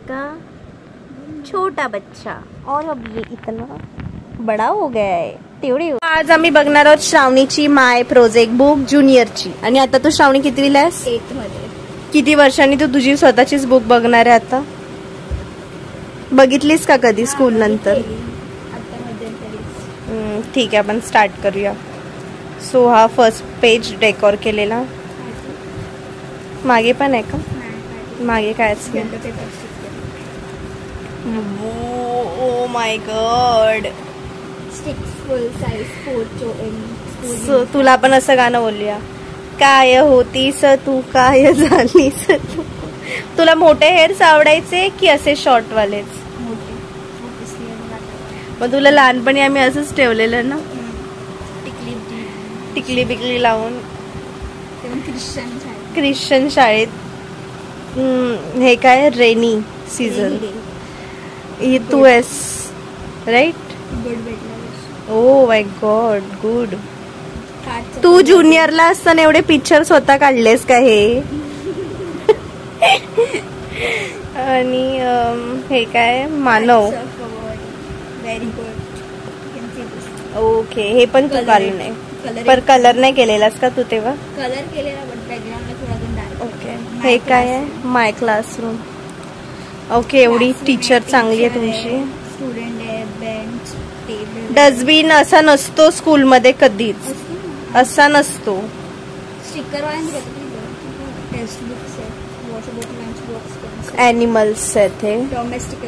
का छोटा बच्चा और अब ये इतना बड़ा हो गया आहे तेवढे। आज आम्ही बघणार आहोत श्रावणीची माय प्रोजेक्ट बुक ज्युनियरची। आणि आता तू श्रावणी कितवीला आहेस? 8th मध्ये। किती वर्षांनी तू तुझी स्वतःचीच बुक बघणार आहे आता? बघितलीस का कधी स्कूल नंतर? ठीक आहे आपण स्टार्ट करूया। सो हा फर्स्ट पेज डेकोर केलेला, मागे पण आहे का? मागे कायच नाही। ओ my God, full size 4 so तुला पण असं गाणं बोलूया, काय होतीस तू काय झालीस तू। तुला मोठे हेअर्स आवडायचे की असे शॉर्ट वालेच? मग तुला लहानपणी आम्ही असंच ठेवलेलं ना, टिकली बिकली लावून ख्रिश्चन शाळेत। हे काय रेनी सीझन, ही तू आहेस right? Oh my God good. तू ज्युनियरला असताना एवढे पिक्चर स्वतः काढलेस का हे? आणि हे काय मानव, ओके हे पण तू काढलं नाही पर कलर नाही केलेलास का तू तेव्हा? कलर केलेला बट बॅकग्राऊंडला थोडा अजून ओके। हे काय आहे? माय क्लासरूम। ओके एवढी टीचर चांगली आहे तुमची। स्टुडंट आहे, बेंच, टेबल। डस्टबिन असा नसतो स्कूल मध्ये कधीच, असा नसतो। स्टिकर वाले टेक्स्ट बुक्स आहे, water bottle, lunch box, animals आहेत हे, डोमेस्टिक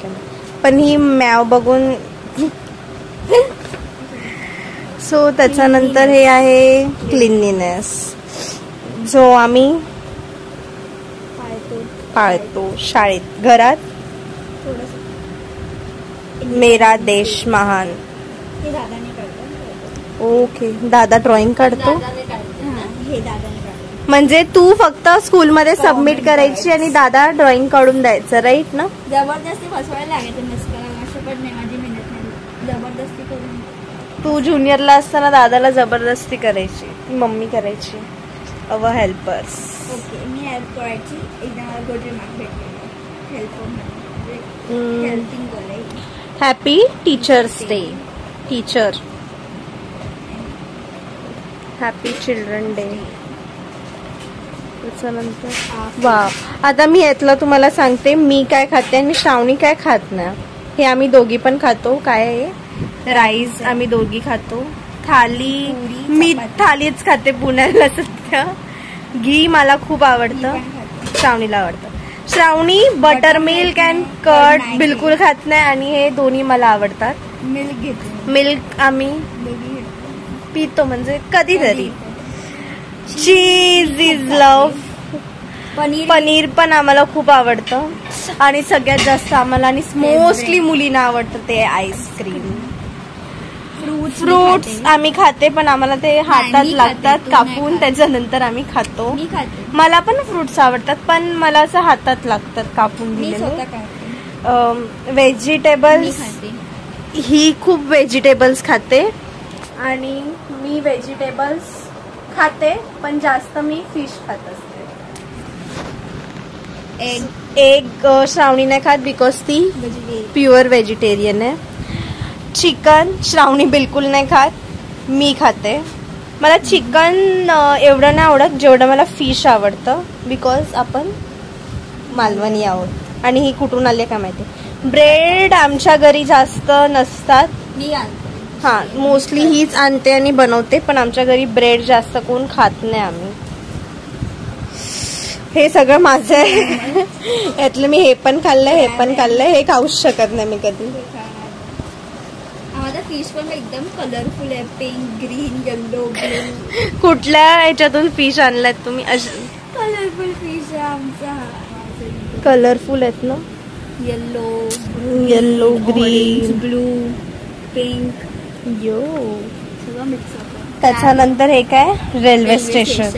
आहे पण ही मॅव बघून। सो त्याच्यानंतर हे आहे क्लीनलीनेस जो आम्ही पाळतो शाळेत। घरात मेरा देश महान। हे दादाने काढतो। ओके दादा ड्रॉइंग काढतो। हे दादाने काढतो म्हणजे तू फक्त स्कूलमध्ये सबमिट करायची आणि दादा ड्रॉइंग काढून द्यायचं राईट ना? जबरदस्ती बसवायला लागायचं, मिस्करायला असं पण नाही, माझी मेहनत नाही, जबरदस्ती करून। तू ज्युनियरला असताना दादाला जबरदस्ती करायची, मम्मी करायची our helpers. Okay me help करायची, एकदा मला गुड रिमार्क भेटले help helping college. Happy teachers day teacher, happy children day. त्याच्यानंतर वा आता मी यातलं तुम्हाला सांगते मी काय खाते आणि श्रावणी काय खात नाही। हे आम्ही दोघी पण खातो। काय आहे? राईस आम्ही दोघी खातो। थाली मी थालीच खाते पुण्याला सध्या। घी मला खूप आवडतं, श्रावणीला आवडतं। श्रावणी बटर मिल्क अँड कर्ड बिलकुल खात नाही आणि हे दोन्ही मला आवडतात। मिल्क घेतो, मिल्क आम्ही पितो म्हणजे कधीतरी। चीज इज लव, पनीर पण आम्हाला खूप आवडतं आणि सगळ्यात जास्त आम्हाला आणि मोस्टली मुलींना आवडतं ते आईस्क्रीम। फ्रूट्स आम्ही खाते पण आम्हाला ते हातात लागतात कापून, त्याच्यानंतर आम्ही खातो। मला पण फ्रूट्स आवडतात पण मला असं हातात लागतात कापून दिलेले। व्हेजिटेबल्स ही खूप व्हेजिटेबल्स खाते आणि मी व्हेजिटेबल्स खाते पण जास्त मी फिश खात असते। एग श्रावणी नाही खात बिकॉज ती प्युअर व्हेजिटेरियन आहे। चिकन श्रावणी बिलकुल नाही खात, मी खाते। मला चिकन एवढं नाही आवडत जेवढं मला फिश आवडतं बिकॉज आपण मालवणी आहोत। आणि ही कुठून आली काय माहिती। ब्रेड आमच्या घरी जास्त नसतात, मी आणते। हा मोस्टली हीच आणते आणि बनवते पण आमच्या घरी ब्रेड जास्त कोण खात नाही आम्ही। हे सगळं माझं आहे यातलं मी हे पण खाल्लंय हे पण खाल्लंय, हे खाऊच शकत नाही मी कधी। माझा फिश पण एकदम कलरफुल आहे, पिंक, ग्रीन, येलो, ब्लू। कुठल्या ह्याच्यातून फिश आणलात तुम्ही? कलरफुल फिश आहे आमचा। कलरफुल आहेत ना, येलो ग्रीन ब्लू पिंक यो सगळं मिक्स आहे। त्याच्यानंतर हे काय? Railway station.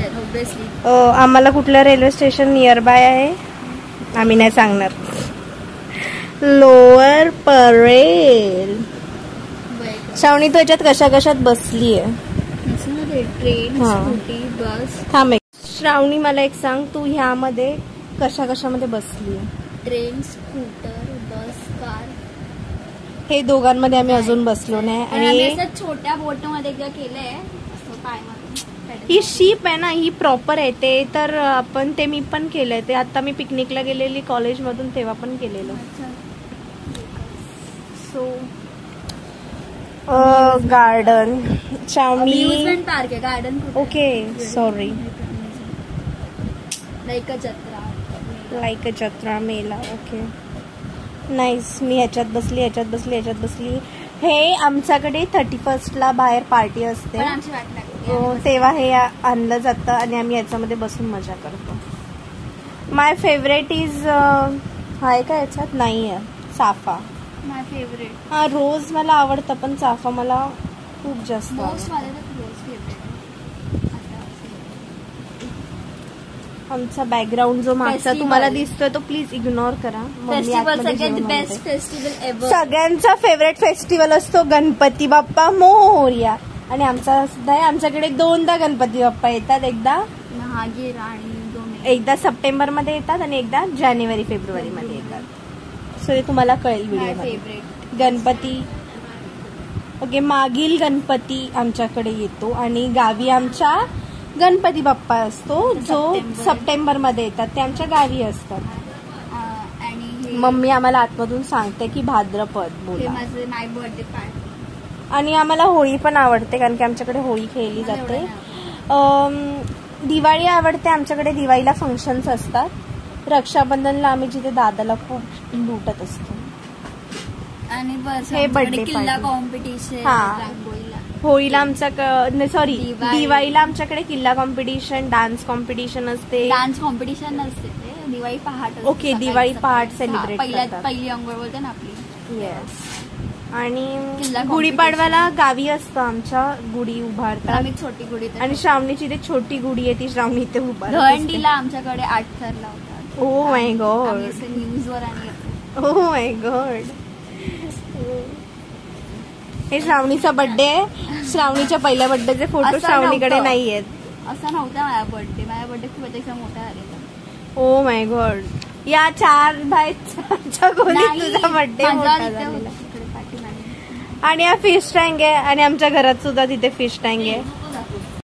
आम्हाला कुठलं रेल्वे स्टेशन नियर बाय आहे आम्ही नाही सांगणार। लोअर परेल। श्रावणी तू याच्यात कशा कशात बसली आहे? ट्रेन, स्कूटी, बस। थांब श्रावणी मला एक सांग, तू ह्यामध्ये कशा कशामध्ये बसली. ट्रेन, स्कूटर, बस, कार. हे दोघांमध्ये आम्ही अजून बसलो नाही. आणि छोट्या बोट मध्ये एकदा केलंय पायमध्ये. ही शिप आहे ना, ही प्रॉपर आहे ते. तर आपण ते मी पण केलंय ते. आता मी पिकनिकला गेलेली कॉलेजमधून तेव्हा पण केलेलं. सो गार्डन चावणी पार्क आहे. Garden okay sorry. Like a जत्रा मेला. Okay nice. मी ह्याच्यात बसली. हे आमच्याकडे 31st बाहेर पार्टी असते, तेव्हा हे आणलं जातं आणि आम्ही याच्यामध्ये बसून मजा करतो. माय फेवरेट इज हाय का याच्यात नाही आहे चाफा. माय फेवरेट. हा रोज मला आवडतं पण चाफा मला खूप जास्त आमचा बॅकग्राऊंड जो मागचा तुम्हाला दिसतोय तो प्लीज इग्नोर करा. सगळ्यांचा फेवरेट फेस्टिवल असतो गणपती बाप्पा मोरया. आणि आमचा सुद्धा आमच्याकडे 2दा गणपती बाप्पा येतात. एकदा सप्टेंबर मध्ये येतात आणि एकदा जानेवारी फेब्रुवारी मध्ये येतात. सो हे तुम्हाला कळेल व्हिडिओ. गणपती ओके मागील गणपती आमच्याकडे येतो आणि गावी आमच्या गणपती बाप्पा असतो जो सप्टेंबर मध्ये येतात. ते आमच्या गावी असतात. मम्मी आम्हाला आतमधून सांगते की भाद्रपद बोला. माय बर्थडे पार्टी. आणि आम्हाला होळी पण आवडते कारण की आमच्याकडे होळी खेळली जाते. दिवाळी आवडते आमच्याकडे. दिवाळीला फंक्शन्स असतात. रक्षाबंधनला आम्ही जिथे दादाला खूप लुटत असतो. आणि हे बर्थडे किल्ला कॉम्पिटिशन. होळीला आमच्या सॉरी दिवाळीला आमच्याकडे किल्ला कॉम्पिटिशन, डान्स कॉम्पिटिशन असते. डान्स कॉम्पिटिशन नसते ते दिवाळी पहाट. ओके दिवाळी पहाट सेलिब्रेट करतात. पहिली अंघोळ बोलते ना आपली. येस. आणि गुढीपाडव्याला गावी असतं आमच्या गुढी उभारतात. छोटी गुढी. आणि श्रावणीची ते छोटी गुढी आहे ती श्रावणी इथे उभारतात. दहंडीला आमच्याकडे 8 थर लावतात. ओ माय गॉड. न्यूजवर आणि ओ माय गॉड. हे श्रावणीचा बर्थडे आहे. श्रावणीच्या पहिल्या बर्थडेचे फोटो श्रावणीकडे नाही आहेत. असं नव्हता माझा बर्थडे खूप त्याचा मोठा झालेला. ओ माय गॉड. या 4 बायच्या कोणी तुझा बर्थडे मोठा झालेला. आणि हा फिश टँक आहे आणि आमच्या घरात सुद्धा तिथे फिश टँक आहे.